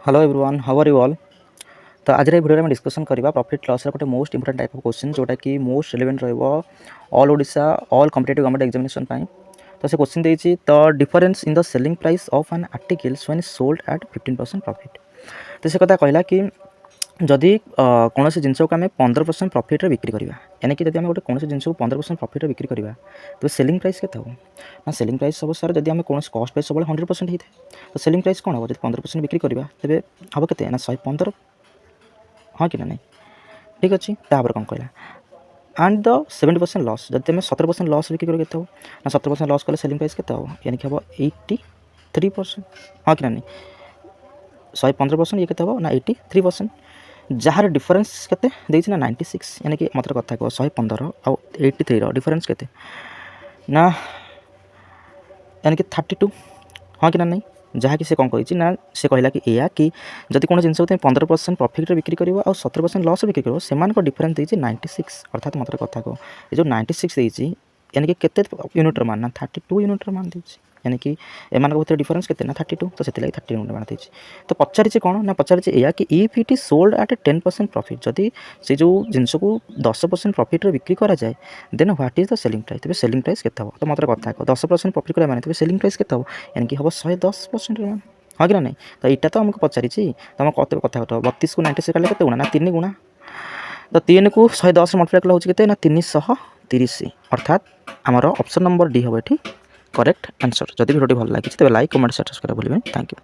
Hello everyone, how are you all. तो आज video में डिस्कसन करवा प्रॉफिट लॉस गोटे most important type of question जोटा कि most relevant all Odisha all competitive government examination पाई। तो से क्वेश्चन देती the difference in the selling price of an articles when sold at 15% profit. तो से कथा कहला कि जदि कौन जिनस को आम 15% प्रॉफिट बिक्री करवा यानी कि आम गोटे कौन जिनस को 15% प्रॉफिट बिक्री करवा तो सेलिंग प्राइस के ना सेलिंग प्राइस हम सर जब आम कौन कस्ट प्राइस सब 100% होता है तो सेलिंग प्राइस कौन हम जब 15% बिक्री करवा तेज हम के 115। हाँ कि ना नहीं ठीक अच्छे तापर कौन कहला एंड द 70% लॉस जब तुम 17% लॉस बिक्री कर ना 17% लॉस कले सेलिंग प्राइस के यानी कि हम 83%। हाँ कि ना नहीं 115% ये के ना 83% जार डिफरेंस के ना 96 यानी कि मतलब कथा कह 115 आउ 83 डिफरेंस के ना यानी कि 32। हाँ कि ना नहीं जहाँकि से कौन कही ना से कहला कि या कि जब कौन जिन 15% प्रॉफिट बिक्री कर 17% लॉस बिक्री कर से डिफरेंस देती 96 अर्थात मतलब कथा कह ये जो 96 देती यानी कि केते यूनिट मान ना 32 यूनिट मान देती यानी कि एम भर डिफरेंस के ना 32 तो से 30 यूनिट मान देती। तो पचारे कौन ना पचारे या कि if it is sold at 10% profit जदि से जो जिनस को 10% प्रॉफिट बिक्री करा जाए then what is the selling price तेज सेलिंग प्राइस के तो मतलब कथा कह 10% प्रॉफिट करा माने सेलिंग प्राइस के यानी कि हम 110% मान। हाँ कि ना नहीं तो यहाँ तो आमको पचारि तुम कत कथा कह 32 को 96 कले के गुणा ना 3 गुणा तो 3 को 110 मल्टीप्लाई कले होते ना 330 अर्थात आमर ऑप्शन नंबर डी हम ये करेक्ट आंसर। जदि भिडियो भल लगी तेज लाइक कमेंट सब्सक्राइब भूलें। Thank you.